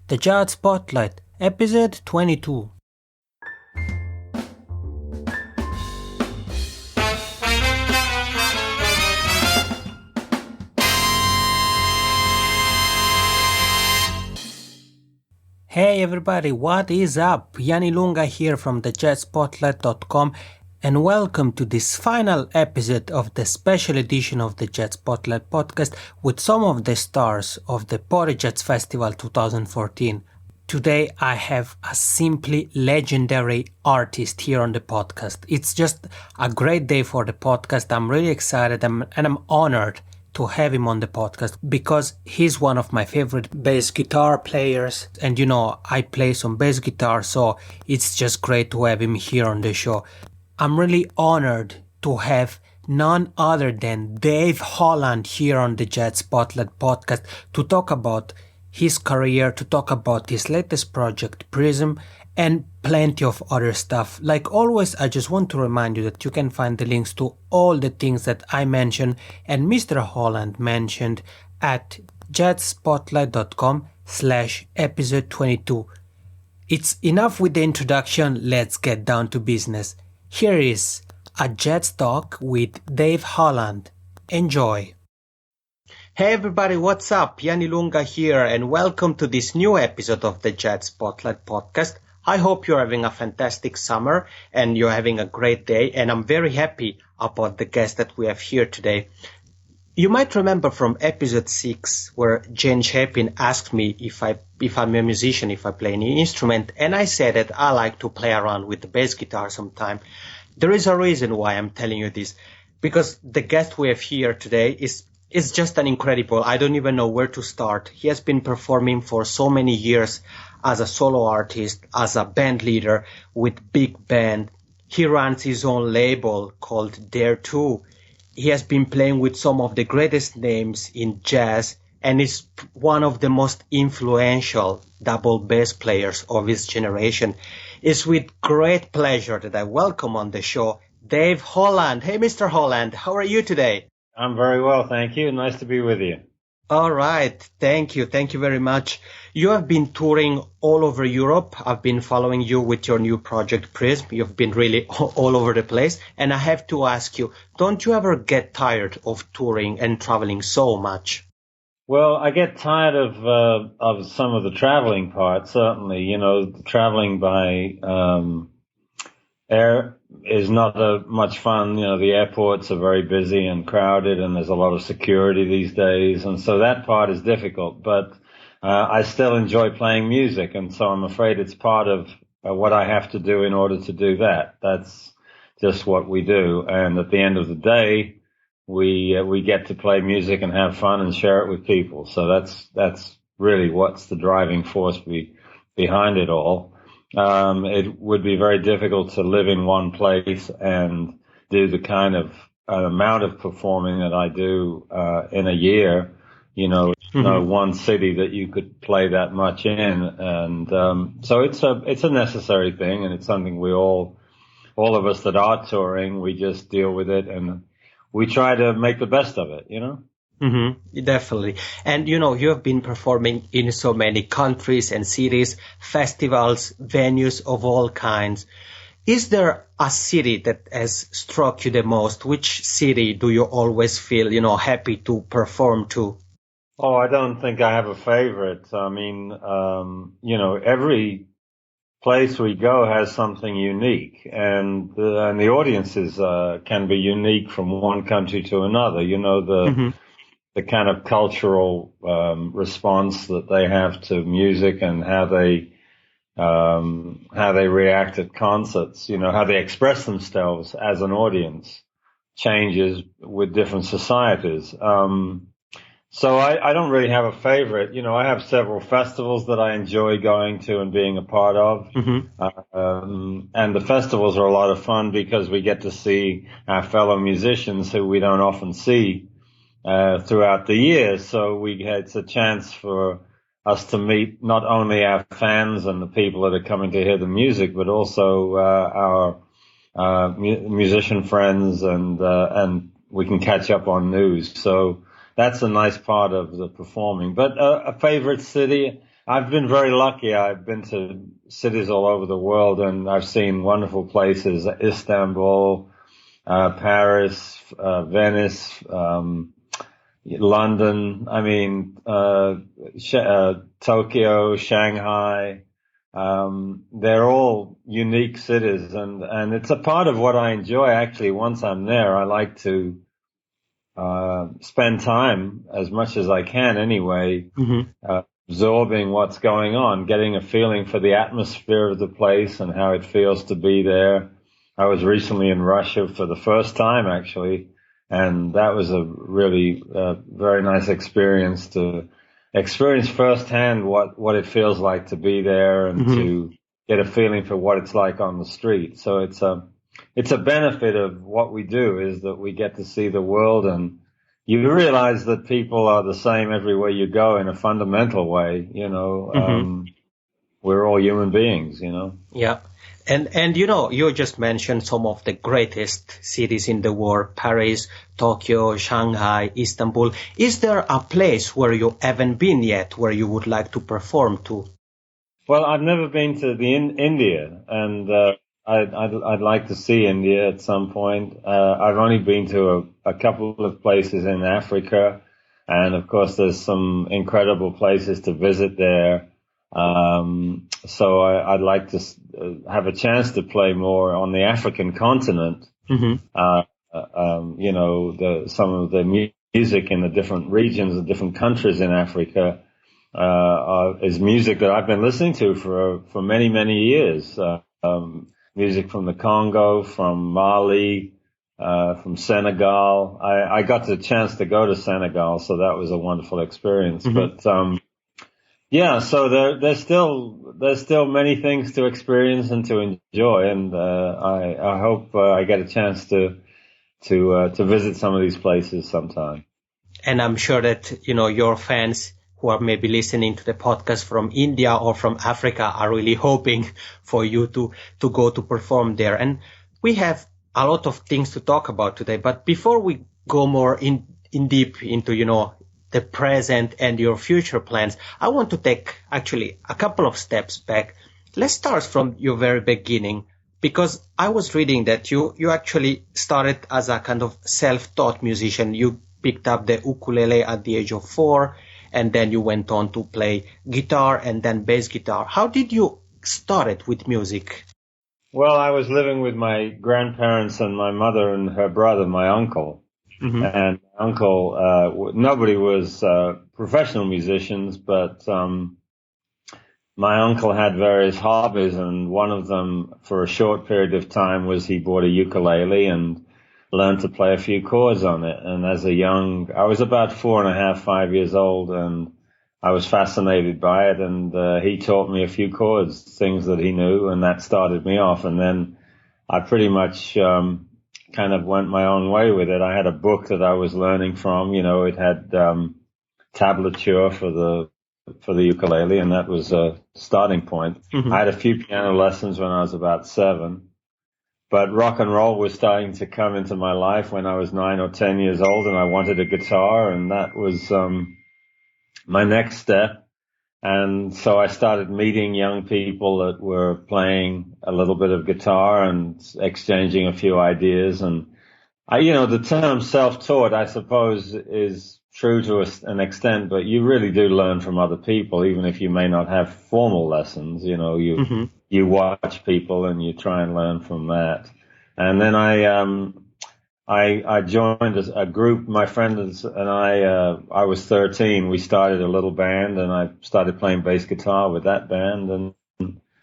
The Jazz Spotlight, episode 22. Hey everybody, what is up? Yanni Lunga here from thejazzspotlight.com and welcome to this final episode of the special edition of the Jazz Spotlight podcast with some of the stars of the Pori Jazz Festival 2014. Today I have a simply legendary artist here on the podcast. It's just a great day for the podcast. I'm really excited and I'm honored to have him on the podcast because he's one of my favorite bass guitar players, and I play some bass guitar, so it's just great to have him here on the show. I'm really honored to have none other than Dave Holland here on the Jazz Spotlight podcast to talk about his career, to talk about his latest project Prism, and plenty of other stuff. Like always, I just want to remind you that you can find the links to all the things that I mentioned and Mr. Holland mentioned at jazzspotlight.com/episode 22. It's enough with the introduction, let's get down to business. Here is a Jazz Talk with Dave Holland. Enjoy! Hey everybody, what's up? Yanni Lunga here and welcome to this new episode of the Jazz Spotlight podcast. I hope you're having a fantastic summer and you're having a great day, and I'm very happy about the guest that we have here today. You might remember from episode 6 where Jane Chapin asked me if I'm a musician, if I play any instrument, and I said that I like to play around with the bass guitar sometime. There is a reason why I'm telling you this, because the guest we have here today is just an incredible. I don't even know where to start. He has been performing for so many years as a solo artist, as a band leader with big band. He runs his own label called Dare 2. He has been playing with some of the greatest names in jazz and is one of the most influential double bass players of his generation. It's with great pleasure that I welcome on the show Dave Holland. Hey, Mr. Holland, how are you today? I'm very well, thank you. Nice to be with you. All right. Thank you. Thank you very much. You have been touring all over Europe. I've been following you with your new project, Prism. You've been really all over the place. And I have to ask you, don't you ever get tired of touring and traveling so much? Well, I get tired of some of the traveling part, certainly. Traveling by air is not much fun. The airports are very busy and crowded, and there's a lot of security these days, and so that part is difficult. But I still enjoy playing music, and so I'm afraid it's part of what I have to do in order to do that. That's just what we do, and at the end of the day, we get to play music and have fun and share it with people. So that's really what's the driving force behind it all. It would be very difficult to live in one place and do the kind of amount of performing that I do in a year. No one city that you could play that much in, and so it's a necessary thing, and it's something we all of us that are touring, we just deal with it and we try to make the best of it. Mm-hmm, definitely. And you have been performing in so many countries and cities, festivals, venues of all kinds. Is there a city that has struck you the most? Which city do you always feel, happy to perform to? Oh, I don't think I have a favorite. I mean, every place we go has something unique, and the audiences can be unique from one country to another. The kind of cultural response that they have to music and how they react at concerts, how they express themselves as an audience changes with different societies. So I don't really have a favorite. I have several festivals that I enjoy going to and being a part of. Mm-hmm. And the festivals are a lot of fun because we get to see our fellow musicians who we don't often see throughout the year. So it's a chance for us to meet not only our fans and the people that are coming to hear the music, but also our musician friends, and we can catch up on news. So that's a nice part of the performing. But a favorite city, I've been very lucky. I've been to cities all over the world, and I've seen wonderful places: Istanbul, Paris, Venice, London. I mean, Tokyo, Shanghai. They're all unique cities, and it's a part of what I enjoy. Actually, once I'm there, I like to spend time as much as I can anyway, absorbing what's going on, getting a feeling for the atmosphere of the place and how it feels to be there. I was recently in Russia for the first time, actually, and that was a really very nice experience to experience firsthand what it feels like to be there and to get a feeling for what it's like on the street. So it's a benefit of what we do, is that we get to see the world, and you realize that people are the same everywhere you go in a fundamental way. We're all human beings, Yeah. And you just mentioned some of the greatest cities in the world: Paris, Tokyo, Shanghai, Istanbul. Is there a place where you haven't been yet, where you would like to perform to? Well, I've never been to India, and I'd like to see India at some point. I've only been to a couple of places in Africa, and of course there's some incredible places to visit there. So I'd like to have a chance to play more on the African continent. Some of the music in the different regions, the different countries in Africa, is music that I've been listening to for many, many years. Music from the Congo, from Mali, from Senegal. I got the chance to go to Senegal, so that was a wonderful experience. But yeah, so there's still many things to experience and to enjoy, and I hope I get a chance to visit some of these places sometime. And I'm sure that your fans who are maybe listening to the podcast from India or from Africa are really hoping for you to go to perform there. And we have a lot of things to talk about today. But before we go more in deep into the present and your future plans, I want to take actually a couple of steps back. Let's start from your very beginning, because I was reading that you actually started as a kind of self-taught musician. You picked up the ukulele at the age of 4, and then you went on to play guitar and then bass guitar. How did you start it with music? Well, I was living with my grandparents and my mother and her brother, my uncle. And uncle, nobody was professional musicians, but my uncle had various hobbies, and one of them for a short period of time was he bought a ukulele and learned to play a few chords on it. And I was about 4.5, 5 years old, and I was fascinated by it, and he taught me a few chords, things that he knew, and that started me off. And then I pretty much kind of went my own way with it. I had a book that I was learning from. It had tablature for the ukulele, and that was a starting point. I had a few piano lessons when I was about 7, but rock and roll was starting to come into my life when I was 9 or 10 years old, and I wanted a guitar, and that was my next step. And so I started meeting young people that were playing a little bit of guitar and exchanging a few ideas. And the term self-taught, I suppose, is true to an extent, but you really do learn from other people, even if you may not have formal lessons. You watch people and you try and learn from that. And then I joined a group. My friends and I was 13. We started a little band, and I started playing bass guitar with that band, and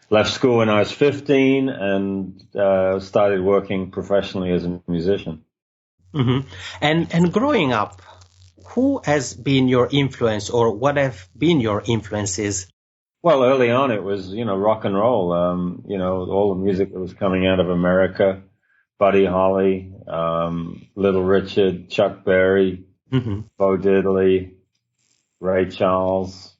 left school when I was 15 and started working professionally as a musician. And growing up, who has been your influence, or what have been your influences? Well, early on it was, rock and roll, all the music that was coming out of America. Buddy Holly, Little Richard, Chuck Berry, Bo Diddley, Ray Charles.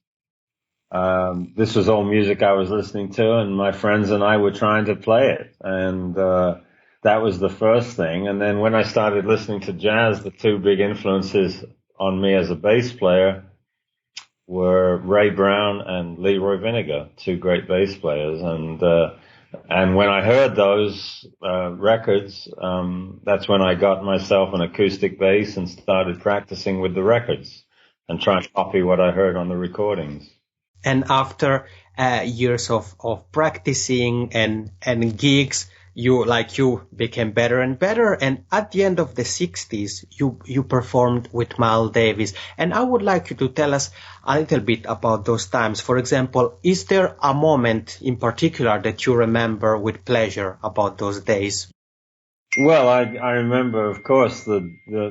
This was all music I was listening to, and my friends and I were trying to play it. And that was the first thing. And then when I started listening to jazz, the two big influences on me as a bass player were Ray Brown and Leroy Vinegar, two great bass players. And when I heard those records, that's when I got myself an acoustic bass and started practicing with the records and trying to copy what I heard on the recordings. And after years of practicing and gigs, you became better and better. And at the end of the 60s, you performed with Miles Davis. And I would like you to tell us a little bit about those times. For example, is there a moment in particular that you remember with pleasure about those days? Well, I remember, of course, the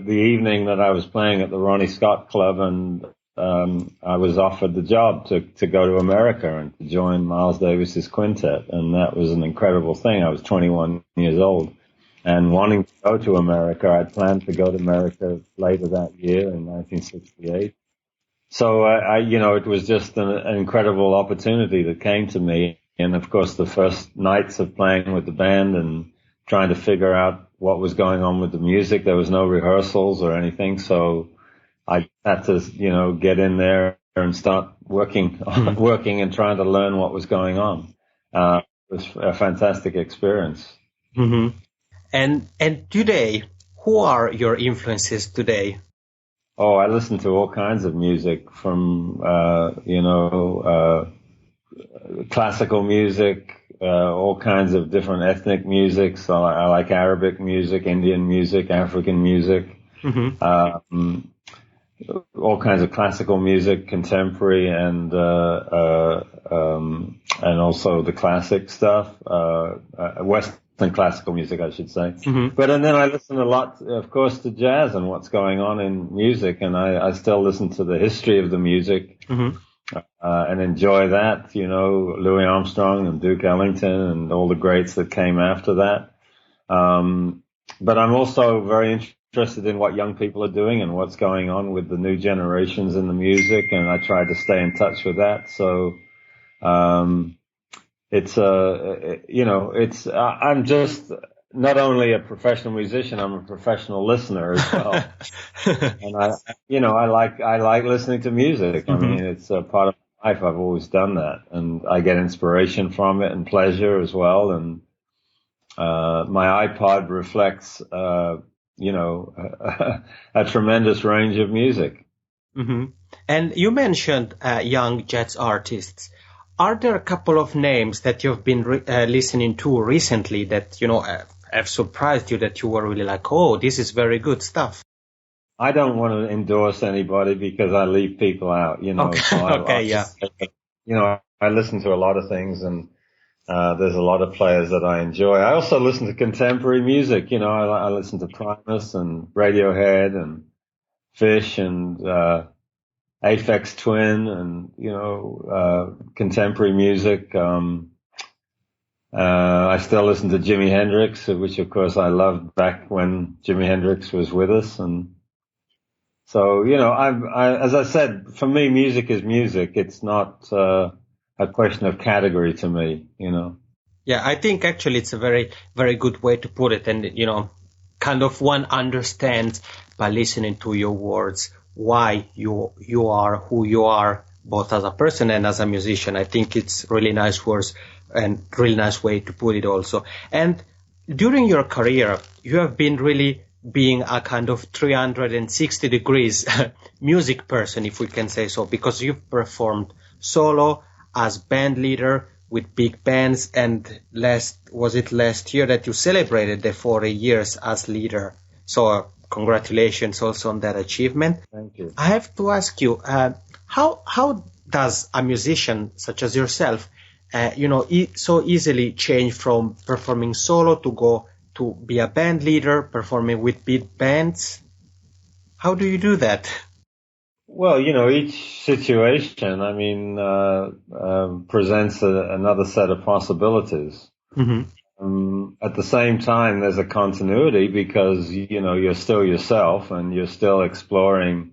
evening that I was playing at the Ronnie Scott Club, and I was offered the job to go to America and to join Miles Davis's quintet, and that was an incredible thing. I was 21 years old, and wanting to go to America, I'd planned to go to America later that year in 1968. So it was just an incredible opportunity that came to me, and of course, the first nights of playing with the band and trying to figure out what was going on with the music. There was no rehearsals or anything, so I had to, get in there and start working and trying to learn what was going on. It was a fantastic experience. Mm-hmm. And today, who are your influences today? Oh, I listen to all kinds of music from, classical music, all kinds of different ethnic music. So I like Arabic music, Indian music, African music, all kinds of classical music, contemporary, and also the classic stuff, Western classical music, I should say. Mm-hmm. But and then I listen a lot, of course, to jazz and what's going on in music, and I still listen to the history of the music. Mm-hmm. And enjoy that, Louis Armstrong and Duke Ellington and all the greats that came after that. But I'm also very interested in what young people are doing and what's going on with the new generations in the music, and I try to stay in touch with that. So, I'm just not only a professional musician, I'm a professional listener as well. And I like listening to music. I mean, it's a part of my life. I've always done that, and I get inspiration from it and pleasure as well. And my iPod reflects, a tremendous range of music. Mm-hmm. And you mentioned young jazz artists. Are there a couple of names that you've been listening to recently that have surprised you, that you were really like, oh, this is very good stuff? I don't want to endorse anybody because I leave people out, Okay, so I listen to a lot of things, and there's a lot of players that I enjoy. I also listen to contemporary music. I listen to Primus and Radiohead and Fish and Aphex Twin and, contemporary music. I still listen to Jimi Hendrix, which of course I loved back when Jimi Hendrix was with us. And so, as I said, for me, music is music. It's not a question of category to me, Yeah, I think actually it's a very, very good way to put it. And, kind of one understands by listening to your words why you are who you are, both as a person and as a musician. I think it's really nice words and really nice way to put it also. And during your career, you have been really being a kind of 360 degrees music person, if we can say so, because you've performed solo, as band leader with big bands, and last year that you celebrated the 40 years as leader. So congratulations also on that achievement. Thank you. I have to ask you, how does a musician such as yourself, so easily change from performing solo to go to be a band leader, performing with big bands? How do you do that? Well, each situation, presents another set of possibilities. Mm-hmm. At the same time, there's a continuity because, you're still yourself and you're still exploring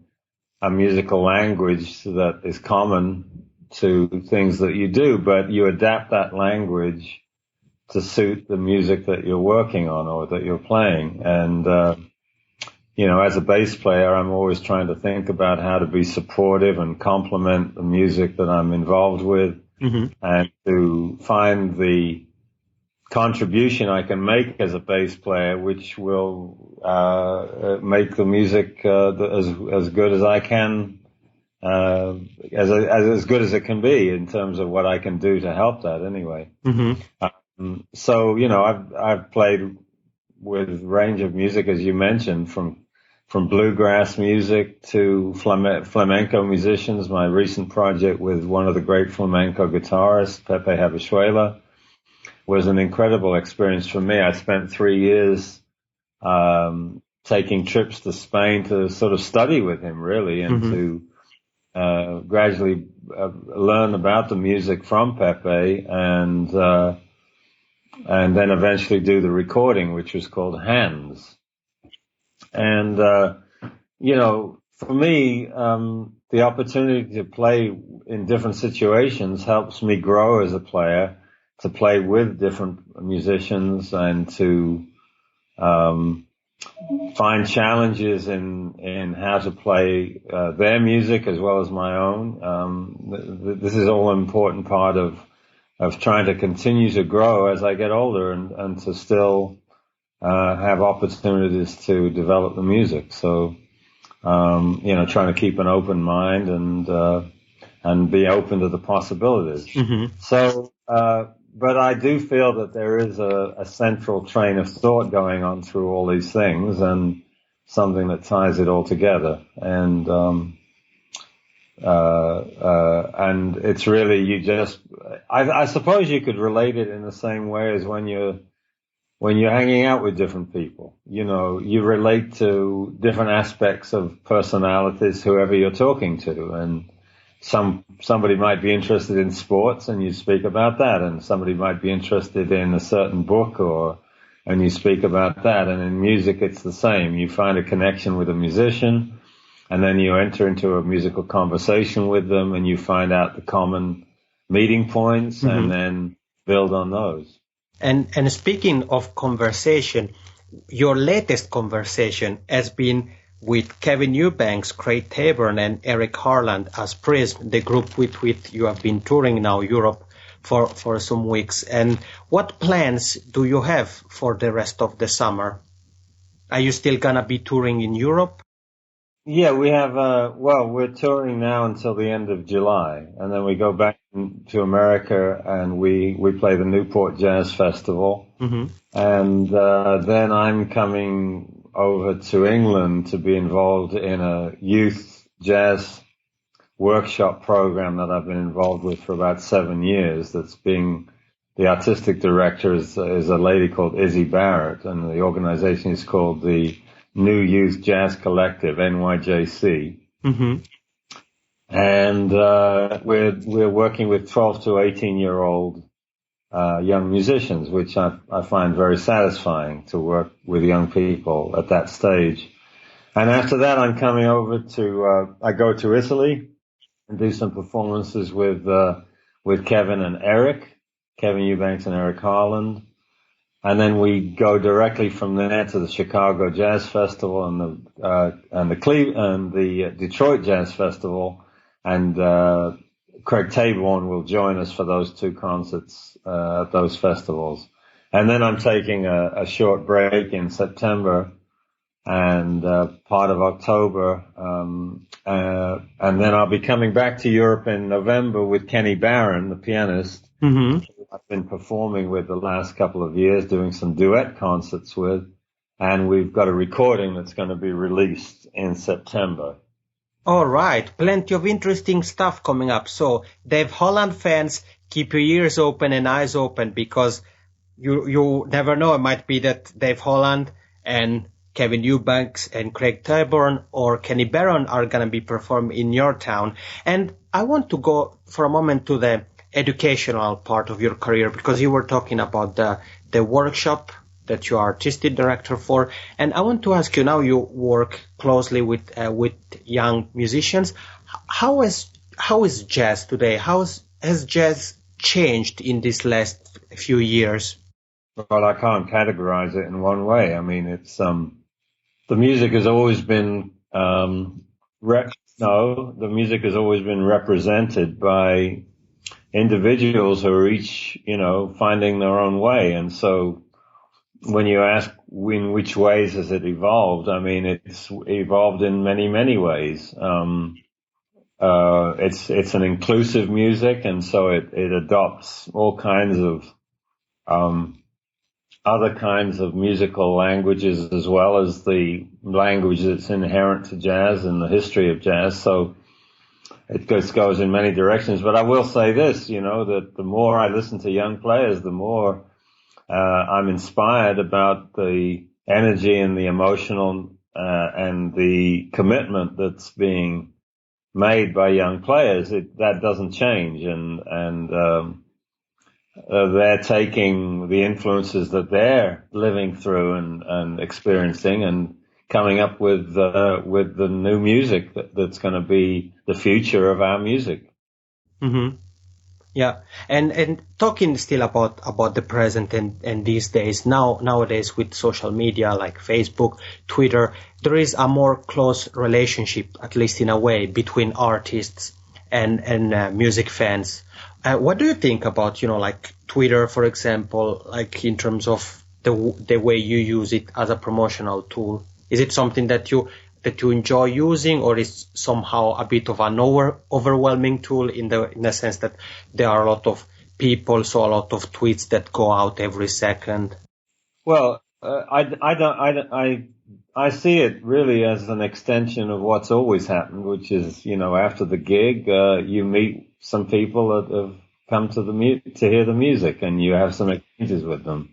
a musical language that is common to things that you do, but you adapt that language to suit the music that you're working on or that you're playing. And, as a bass player, I'm always trying to think about how to be supportive and complement the music that I'm involved with, and to find the contribution I can make as a bass player, which will make the music as good as I can, as good as it can be in terms of what I can do to help that. Anyway, so I've played with a range of music, as you mentioned, from bluegrass music to flamenco musicians. My recent project with one of the great flamenco guitarists, Pepe Habashuela, was an incredible experience for me. I spent 3 years taking trips to Spain to sort of study with him, really, and to gradually learn about the music from Pepe, and then eventually do the recording, which was called Hands. And, for me, the opportunity to play in different situations helps me grow as a player, to play with different musicians and to find challenges in how to play their music as well as my own. This is all an important part of trying to continue to grow as I get older, and to still have opportunities to develop the music. So, trying to keep an open mind and be open to the possibilities. So, but I do feel that there is a central train of thought going on through all these things, and something that ties it all together. And it's really, I suppose you could relate it in the same way as when you're hanging out with different people. You relate to different aspects of personalities, whoever you're talking to, and somebody might be interested in sports, and you speak about that, and somebody might be interested in a certain book, and you speak about that. And in music, it's the same. You find a connection with a musician, and then you enter into a musical conversation with them, and you find out the common meeting points, and then build on those. And speaking of conversation, your latest conversation has been with Kevin Eubanks, Craig Taborn, and Eric Harland as Prism, the group with which you have been touring now Europe for some weeks. And what plans do you have for the rest of the summer? Are you still gonna be touring in Europe? Yeah, we have, we're touring now until the end of July, and then we go back to America, and we play the Newport Jazz Festival. And then I'm coming over to England to be involved in a youth jazz workshop program that I've been involved with for about 7 years. The artistic director is a lady called Izzy Barrett, and the organization is called the New Youth Jazz Collective, NYJC. And we're working with 12 to 18-year-old young musicians, which I find very satisfying, to work with young people at that stage. And after that, I'm coming over I go to Italy and do some performances with Kevin Eubanks and Eric Harland. And then we go directly from there to the Chicago Jazz Festival and the Detroit Jazz Festival, and Craig Taborn will join us for those two concerts at those festivals. And then I'm taking a short break in September and part of October, and then I'll be coming back to Europe in November with Kenny Barron, the pianist. I've been performing with the last couple of years, doing some duet concerts with, and we've got a recording that's going to be released in September. All right, plenty of interesting stuff coming up. So, Dave Holland fans, keep your ears open and eyes open, because you never know. It might be that Dave Holland and Kevin Eubanks and Craig Taborn or Kenny Barron are going to be performing in your town. And I want to go for a moment to the educational part of your career, because you were talking about the workshop that you are artistic director for, and I want to ask you, now you work closely with young musicians. How is jazz today? Has jazz changed in these last few years? Well, I can't categorize it in one way. I mean, it's the music has always been the music has always been represented by individuals who are each, finding their own way. And so when you ask in which ways has it evolved, I mean, it's evolved in many, many ways. It's an inclusive music, and so it adopts all kinds of other kinds of musical languages, as well as the language that's inherent to jazz and the history of jazz. So it goes in many directions. But I will say this, that the more I listen to young players, the more I'm inspired about the energy and the emotional and the commitment that's being made by young players. That doesn't change, and they're taking the influences that they're living through and experiencing, and coming up with the new music that's going to be the future of our music. Mm-hmm. Yeah, and talking still about the present and these days, nowadays with social media like Facebook, Twitter, there is a more close relationship, at least in a way, between artists and music fans. What do you think about, like Twitter, for example, like in terms of the way you use it as a promotional tool? Is it something that you enjoy using, or is somehow a bit of an overwhelming tool in the sense that there are a lot of people, so a lot of tweets that go out every second? Well, I see it really as an extension of what's always happened, which is, after the gig, you meet some people that have come to hear the music, and you have some exchanges with them.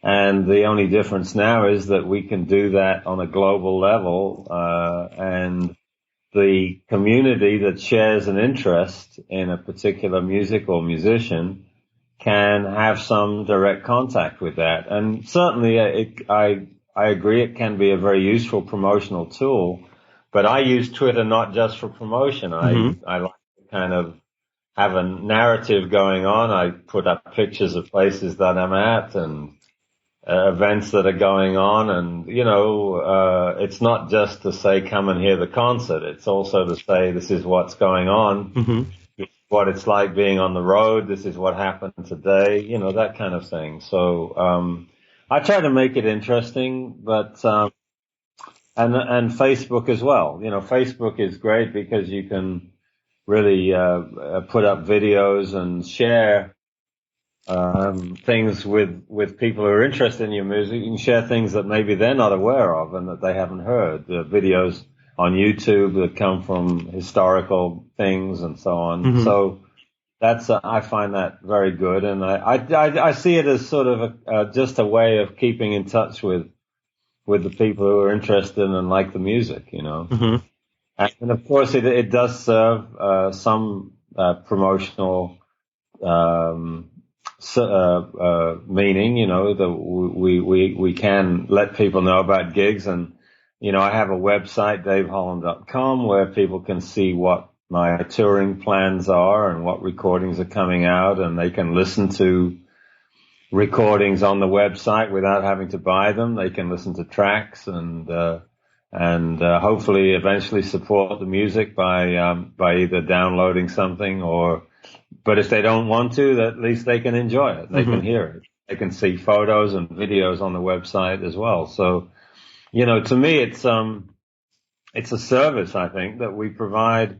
And the only difference now is that we can do that on a global level, and the community that shares an interest in a particular music or musician can have some direct contact with that. And certainly I agree it can be a very useful promotional tool, but I use Twitter not just for promotion. Mm-hmm. I like to kind of have a narrative going on. I put up pictures of places that I'm at and events that are going on, and it's not just to say come and hear the concert. It's also to say this is what's going on, mm-hmm. what it's like being on the road. This is what happened today, that kind of thing. So I try to make it interesting, but and Facebook as well. Facebook is great because you can really put up videos and share things with people who are interested in your music. You can share things that maybe they're not aware of and that they haven't heard. Videos on YouTube that come from historical things and so on. Mm-hmm. So that's I find that very good, and I see it as sort of just a way of keeping in touch with the people who are interested and like the music, Mm-hmm. And of course it does serve some promotional meaning, that we can let people know about gigs. And, I have a website, daveholland.com, where people can see what my touring plans are and what recordings are coming out, and they can listen to recordings on the website without having to buy them. They can listen to tracks and hopefully eventually support the music by either downloading something but if they don't want to, at least they can enjoy it. They can hear it. They can see photos and videos on the website as well. So, to me, it's a service, I think, that we provide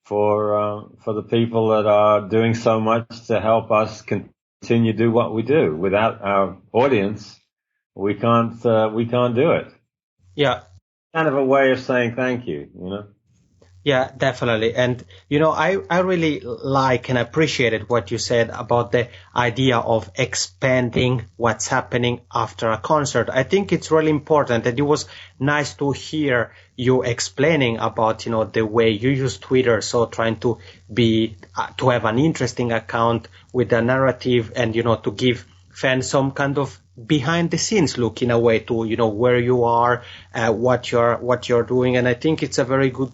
for the people that are doing so much to help us continue to do what we do. Without our audience, we can't do it. Yeah. Kind of a way of saying thank you, Yeah, definitely. And, I really like and appreciated what you said about the idea of expanding what's happening after a concert. I think it's really important, and it was nice to hear you explaining about, the way you use Twitter. So trying to have an interesting account with a narrative and, to give fans some kind of behind the scenes look in a way to, where you are, what you're doing. And I think it's a very good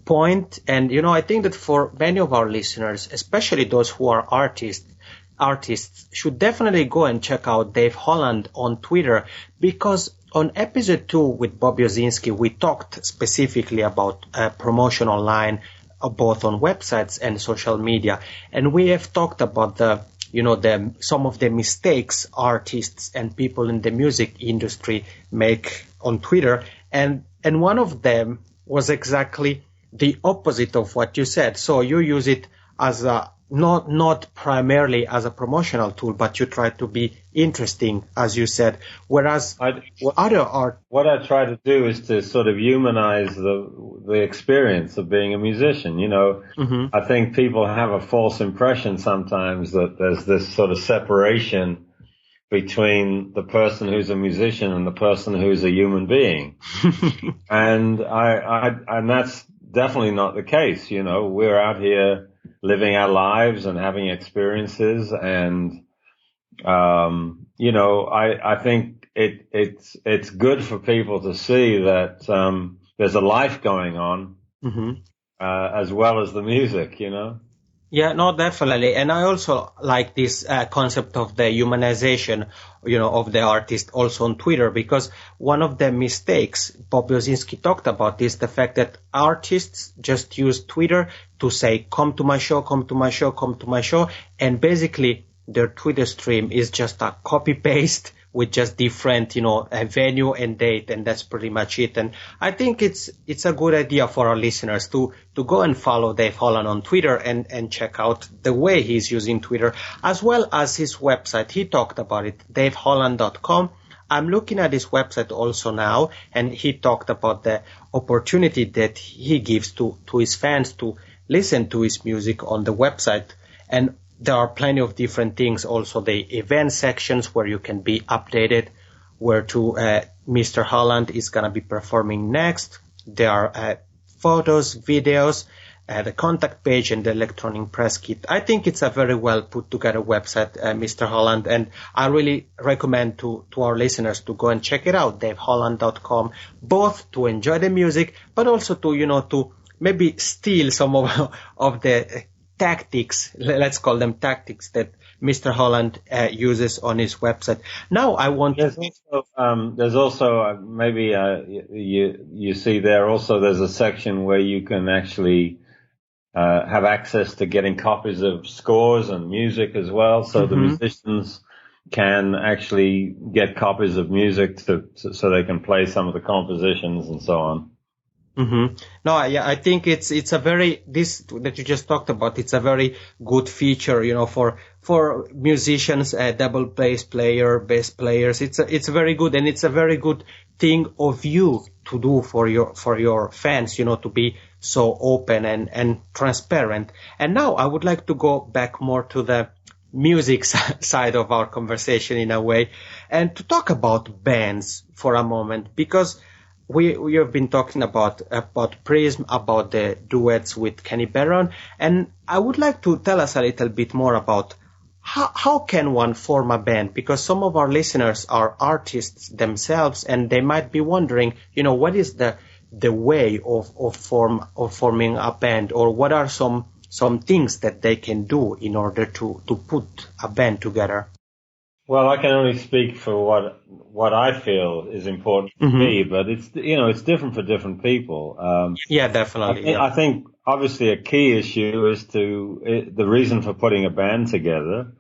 point. And, I think that for many of our listeners, especially those who are artists should definitely go and check out Dave Holland on Twitter, because On episode 2 with Bob Yosinski, we talked specifically about promotion online, both on websites and social media. And we have talked about some of the mistakes artists and people in the music industry make on Twitter. And one of them was exactly the opposite of what you said. So you use it as not primarily as a promotional tool, but you try to be interesting, as you said. Whereas what I try to do is to sort of humanize the experience of being a musician. I think people have a false impression sometimes that there's this sort of separation between the person who's a musician and the person who's a human being. And that's definitely not the case. We're out here living our lives and having experiences. And, I think it's good for people to see that, there's a life going on, as well as the music, Yeah, no, definitely. And I also like this concept of the humanization, of the artist also on Twitter, because one of the mistakes Bob Yosinski talked about is the fact that artists just use Twitter to say, come to my show, come to my show, come to my show. And basically their Twitter stream is just a copy paste with just different, a venue and date, and that's pretty much it. And I think it's a good idea for our listeners to go and follow Dave Holland on Twitter and check out the way he's using Twitter, as well as his website. He talked about it, daveholland.com. I'm looking at his website also now, and he talked about the opportunity that he gives to his fans to listen to his music on the website. And there are plenty of different things, also the event sections where you can be updated where Mr. Holland is going to be performing next. There are photos, videos, the contact page, and the electronic press kit. I think it's a very well put together website, Mr. Holland, and I really recommend to our listeners to go and check it out, daveholland.com, both to enjoy the music, but also to maybe steal some of the tactics, let's call them tactics, that Mr. Holland uses on his website. Now I want there's also maybe you see there also there's a section where you can actually have access to getting copies of scores and music as well, so the musicians can actually get copies of music so they can play some of the compositions and so on. No, yeah, I think it's a this that you just talked about, it's a very good feature, for musicians, double bass players. It's very good, and it's a very good thing of you to do for your fans, to be so open and transparent. And now I would like to go back more to the music side of our conversation in a way, and to talk about bands for a moment, because we have been talking about Prism, about the duets with Kenny Barron, and I would like to tell us a little bit more about how can one form a band, because some of our listeners are artists themselves, and they might be wondering, what is the way of forming a band, or what are some things that they can do in order to put a band together. Well, I can only speak for what I feel is important to me, but it's different for different people. Yeah, definitely. I think obviously a key issue is the reason for putting a band together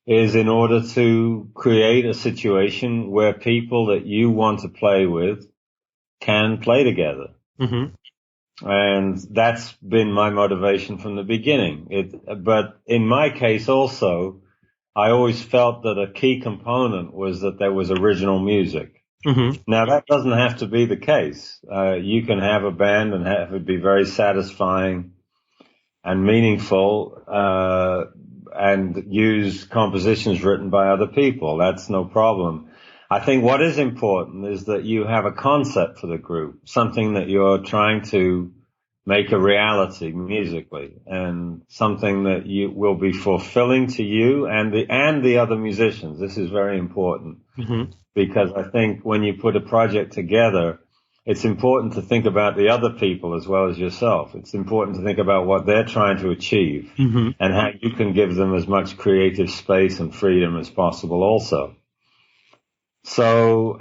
is in order to create a situation where people that you want to play with can play together. And that's been my motivation from the beginning. But in my case also, I always felt that a key component was that there was original music. Now, that doesn't have to be the case. You can have a band and have it be very satisfying and meaningful, and use compositions written by other people. That's no problem. I think what is important is that you have a concept for the group, something that you're trying to make a reality musically, and something that will be fulfilling to you and the other musicians. This is very important, because I think when you put a project together, it's important to think about the other people as well as yourself. It's important to think about what they're trying to achieve, and how you can give them as much creative space and freedom as possible also. So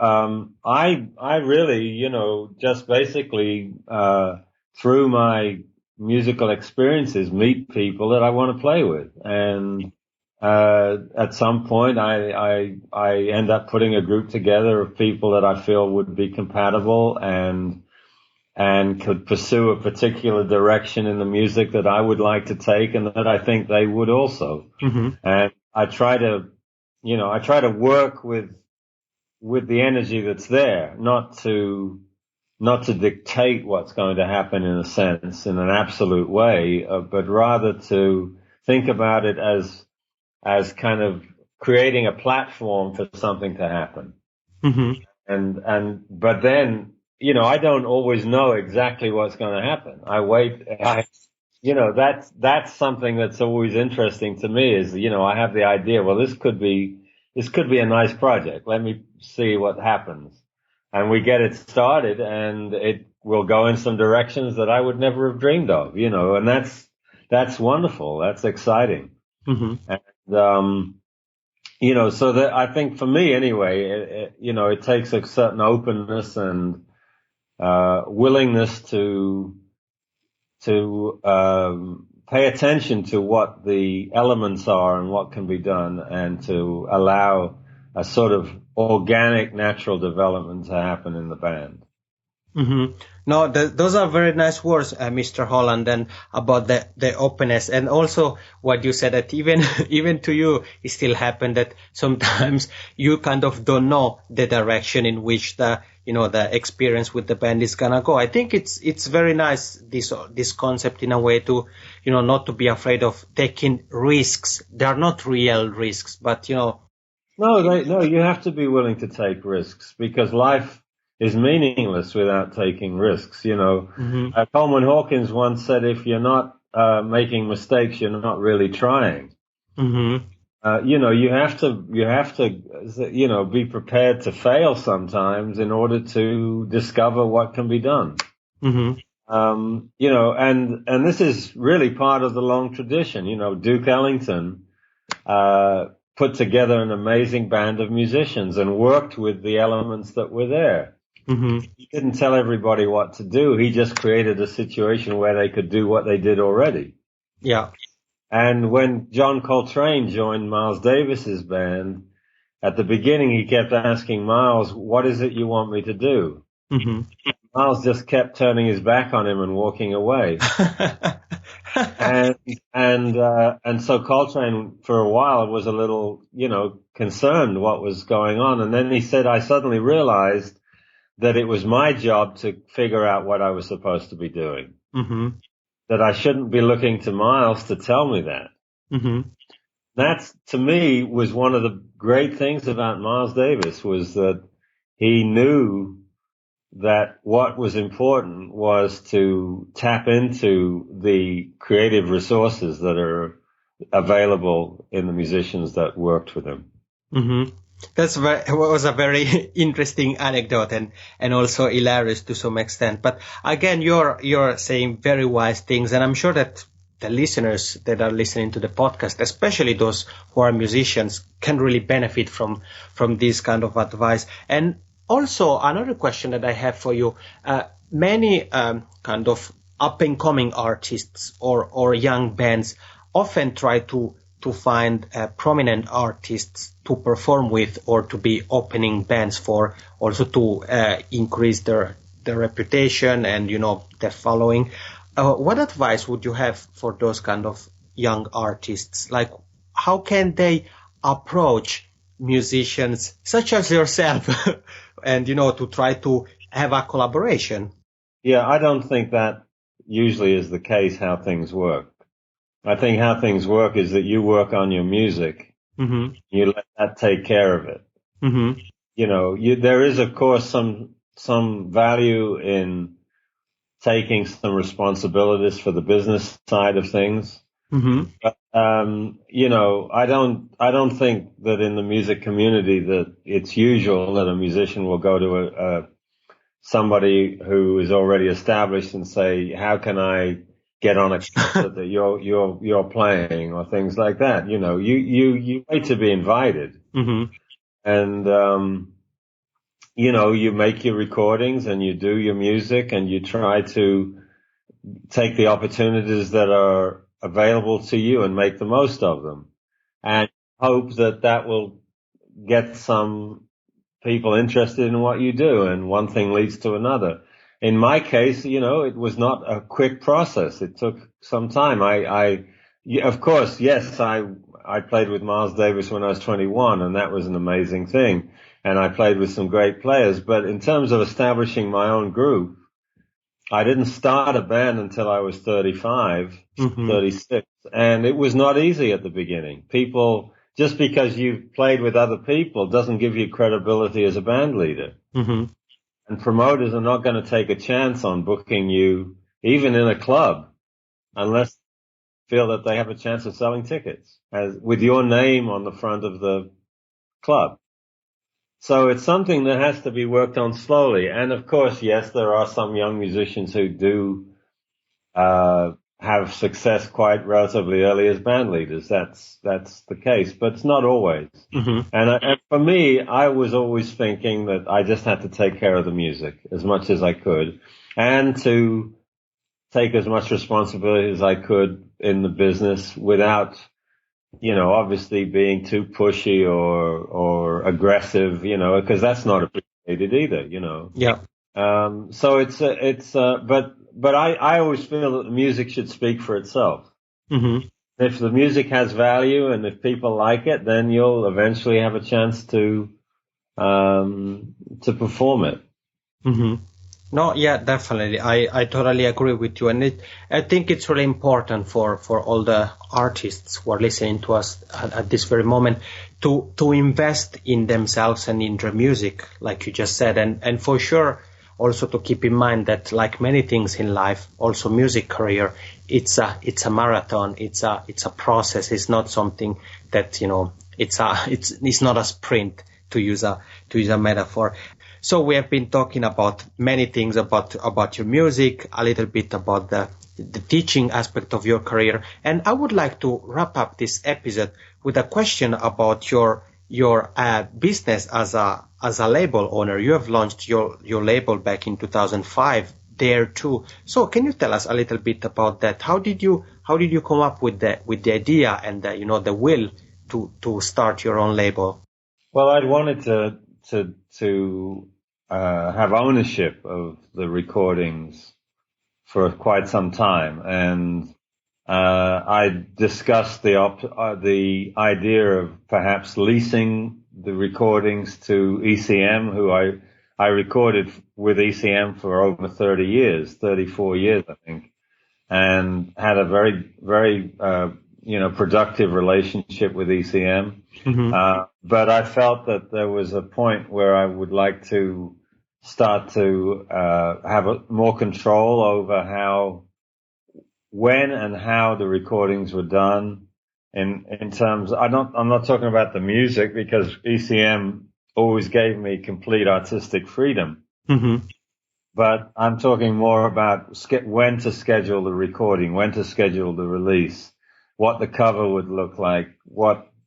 I really, just basically through my musical experiences, meet people that I want to play with, and at some point, I end up putting a group together of people that I feel would be compatible and could pursue a particular direction in the music that I would like to take, and that I think they would also. Mm-hmm. And I try to work with the energy that's there, not to dictate what's going to happen in a sense, in an absolute way, but rather to think about it as kind of creating a platform for something to happen. Mm-hmm. But then, I don't always know exactly what's going to happen. I wait. That's something that's always interesting to me is, I have the idea, well, this could be a nice project. Let me see what happens. And we get it started and it will go in some directions that I would never have dreamed of, and that's wonderful. That's exciting. Mm-hmm. And, so that I think for me anyway, it takes a certain openness and, willingness to pay attention to what the elements are and what can be done, and to allow a sort of organic, natural development to happen in the band. Mm-hmm. No, those are very nice words, Mr. Holland, and about the openness, and also what you said that even to you, it still happened that sometimes you kind of don't know the direction in which the experience with the band is gonna go. I think it's very nice, this concept in a way to, not to be afraid of taking risks. They are not real risks, but No, you have to be willing to take risks, because life is meaningless without taking risks. Mm-hmm. Coleman Hawkins once said, if you're not making mistakes, you're not really trying. Mm-hmm. You have to, be prepared to fail sometimes in order to discover what can be done. Mm-hmm. And this is really part of the long tradition. Duke Ellington, put together an amazing band of musicians and worked with the elements that were there. Mm-hmm. He didn't tell everybody what to do. He just created a situation where they could do what they did already. Yeah. And when John Coltrane joined Miles Davis's band, at the beginning he kept asking Miles, what is it you want me to do? Mm-hmm. Miles just kept turning his back on him and walking away. And so Coltrane for a while was a little, concerned what was going on. And then he said, I suddenly realized that it was my job to figure out what I was supposed to be doing. Mm-hmm. That I shouldn't be looking to Miles to tell me that. Mm-hmm. That's, to me, was one of the great things about Miles Davis, was that he knew that what was important was to tap into the creative resources that are available in the musicians that worked with him. Mm-hmm. Was a very interesting anecdote, and also hilarious to some extent. But again, you're saying very wise things, and I'm sure that the listeners that are listening to the podcast, especially those who are musicians, can really benefit from this kind of advice. And also another question that I have for you: many kind of up and coming artists or young bands often try to find prominent artists to perform with, or to be opening bands for, also to increase their reputation and their following. What advice would you have for those kind of young artists? Like, how can they approach musicians such as yourself and to try to have a collaboration? Yeah, I don't think that usually is the case how things work. I think how things work is that you work on your music. Mm-hmm. You let that take care of it. Mm-hmm. There is, of course, some value in taking some responsibilities for the business side of things. Mm-hmm. But, I don't think that in the music community that it's usual that a musician will go to somebody who is already established and say, how can I get on a concert that you're playing, or things like that. You wait to be invited. Mm-hmm. And you make your recordings and you do your music and you try to take the opportunities that are available to you and make the most of them, and hope that will get some people interested in what you do, and one thing leads to another. In my case, it was not a quick process. It took some time. Of course, yes, I played with Miles Davis when I was 21, and that was an amazing thing. And I played with some great players. But in terms of establishing my own group, I didn't start a band until I was 35, 36. And it was not easy at the beginning. People, just because you've played with other people doesn't give you credibility as a band leader. Mm-hmm. And promoters are not going to take a chance on booking you, even in a club, unless they feel that they have a chance of selling tickets with your name on the front of the club. So it's something that has to be worked on slowly. And of course, yes, there are some young musicians who do have success quite relatively early as band leaders. That's the case, but it's not always. Mm-hmm. And for me, I was always thinking that I just had to take care of the music as much as I could, and to take as much responsibility as I could in the business without, obviously being too pushy or aggressive, because that's not appreciated either, Yeah. So but I always feel that the music should speak for itself. Mm-hmm. If the music has value and if people like it, then you'll eventually have a chance to perform it. Mm-hmm. No, yeah, definitely. I totally agree with you. And I think it's really important for all the artists who are listening to us at this very moment to invest in themselves and in their music, like you just said. And for sure, also to keep in mind that, like many things in life, also music career, it's a marathon. It's a process. It's not something that, it's not a sprint, to use a metaphor. So we have been talking about many things about your music, a little bit about the teaching aspect of your career. And I would like to wrap up this episode with a question about your business as a label owner. You have launched your label back in 2005 there too. So can you tell us a little bit about that? How did you come up with the idea and the will to start your own label? Well, I'd wanted to have ownership of the recordings for quite some time, and I discussed the idea of perhaps leasing the recordings to ECM, who I recorded with ECM for over 34 years, I think, and had a very, very, productive relationship with ECM. Mm-hmm. But I felt that there was a point where I would like to start to have more control over when and how the recordings were done. In terms, I'm not talking about the music, because ECM always gave me complete artistic freedom. Mm-hmm. But I'm talking more about when to schedule the recording, when to schedule the release, what the cover would look like,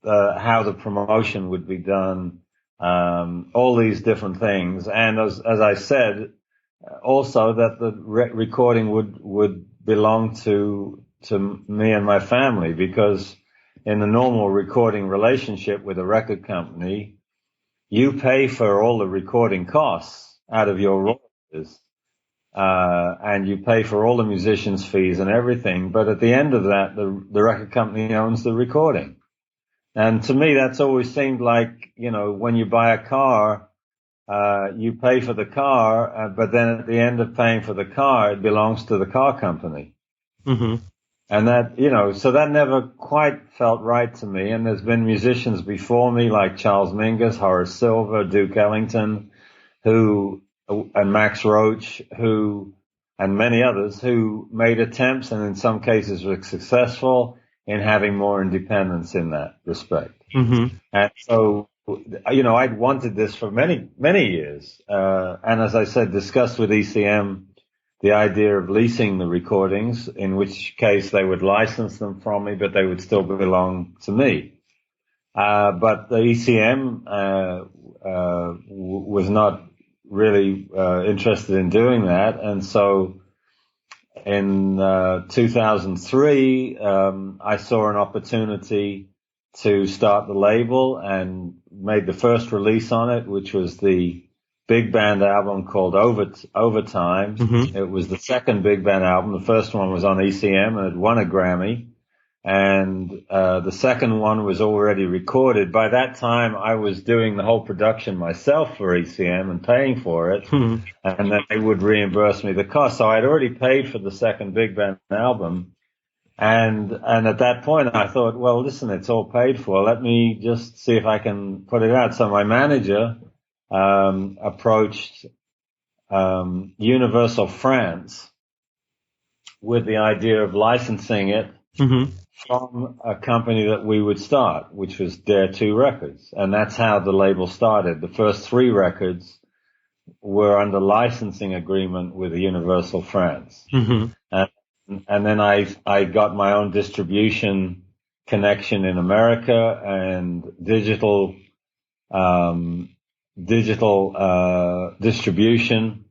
how the promotion would be done, all these different things. And as I said, also that the recording would belong to me and my family, because in the normal recording relationship with a record company, you pay for all the recording costs out of your royalties, and you pay for all the musicians' fees and everything. But at the end of that, the record company owns the recording. And to me, that's always seemed like, when you buy a car, you pay for the car, but then at the end of paying for the car, it belongs to the car company. Mm-hmm. And that, so that never quite felt right to me. And there's been musicians before me like Charles Mingus, Horace Silver, Duke Ellington, and Max Roach, and many others who made attempts, and in some cases were successful in having more independence in that respect. Mm-hmm. And so, I'd wanted this for many, many years. And as I said, discussed with ECM the idea of leasing the recordings, in which case they would license them from me, but they would still belong to me. But the ECM was not really interested in doing that. And so in 2003, I saw an opportunity to start the label and made the first release on it, which was the big band album called Overtime. Mm-hmm. It was the second big band album. The first one was on ECM and it won a Grammy. And the second one was already recorded. By that time, I was doing the whole production myself for ECM and paying for it. Mm-hmm. And then they would reimburse me the cost. So I'd already paid for the second big band album. And at that point, I thought, well, listen, it's all paid for. Let me just see if I can put it out. So my manager approached Universal France with the idea of licensing it Mm-hmm. from a company that we would start, which was Dare 2 Records. And that's how the label started. The first 3 records were under licensing agreement with Universal France. Mm-hmm. And then I got my own distribution connection in America and digital distribution,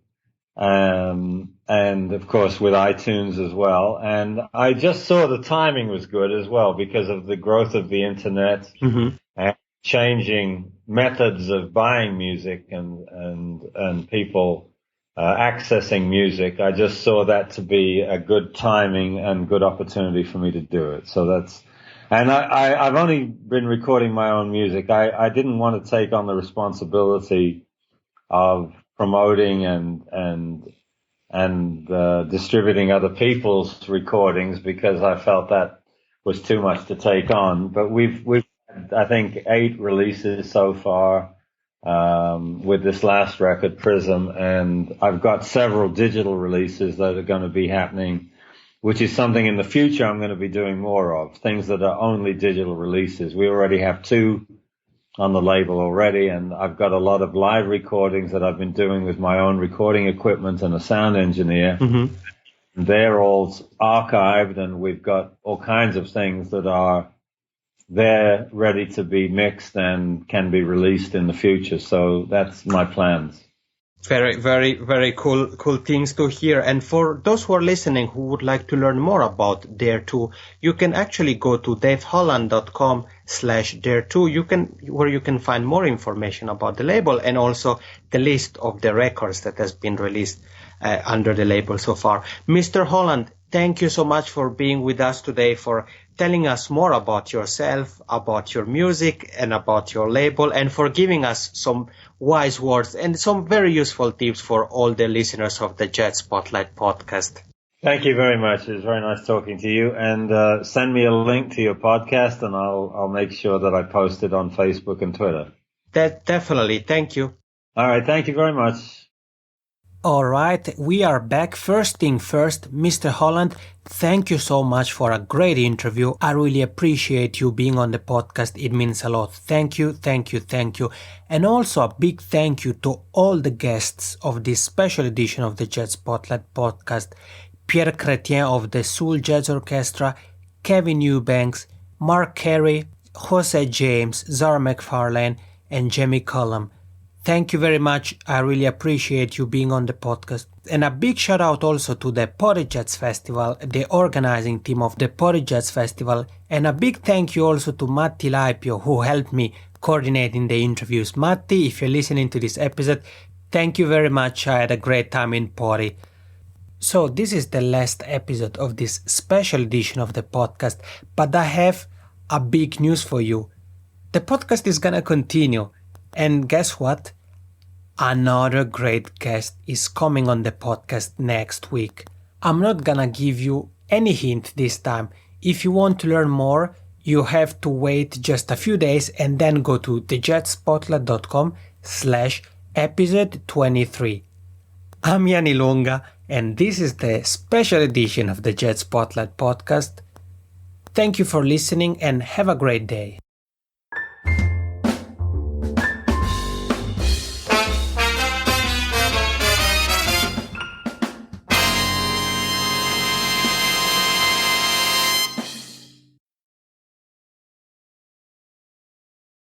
and of course with iTunes as well. And I just saw the timing was good as well because of the growth of the internet Mm-hmm. and changing methods of buying music and people accessing music. I just saw that to be a good timing and good opportunity for me to do it. So I've only been recording my own music. I didn't want to take on the responsibility of promoting and distributing other people's recordings because I felt that was too much to take on. But we've had, I think, 8 releases so far. With this last record, Prism, and I've got several digital releases that are going to be happening, which is something in the future I'm going to be doing more of, things that are only digital releases. We already have 2 on the label already, and I've got a lot of live recordings that I've been doing with my own recording equipment and a sound engineer. Mm-hmm. They're all archived, and we've got all kinds of things that are they're ready to be mixed and can be released in the future. So that's my plans. Very, very, very cool things to hear. And for those who are listening who would like to learn more about Dare 2, you can actually go to daveholland.com/Dare2, where you can find more information about the label and also the list of the records that has been released under the label so far. Mr. Holland, thank you so much for being with us today, for telling us more about yourself, about your music, and about your label, and for giving us some wise words and some very useful tips for all the listeners of the Jet Spotlight podcast. Thank you very much. It was very nice talking to you. And send me a link to your podcast, and I'll make sure that I post it on Facebook and Twitter. Definitely. Thank you. All right. Thank you very much. All right, we are back. First thing first, Mr. Holland, thank you so much for a great interview. I really appreciate you being on the podcast. It means a lot. Thank you, thank you, thank you. And also a big thank you to all the guests of this special edition of the Jet Spotlight podcast. Pierre Chrétien of the Soul Jazz Orchestra, Kevin Eubanks, Mark Carey, Jose James, Zara McFarlane, and Jamie Cullum. Thank you very much. I really appreciate you being on the podcast. And a big shout out also to the Porridge Jazz Festival, the organizing team of the Porridge Jazz Festival. And a big thank you also to Matti Laipio, who helped me coordinating the interviews. Matti, if you're listening to this episode, thank you very much. I had a great time in Pori. So this is the last episode of this special edition of the podcast, but I have a big news for you. The podcast is gonna continue. And guess what? Another great guest is coming on the podcast next week. I'm not gonna give you any hint this time. If you want to learn more, you have to wait just a few days and then go to thejetspotlight.com/episode 23. I'm Yanni Lunga, and this is the special edition of the Jet Spotlight podcast. Thank you for listening and have a great day.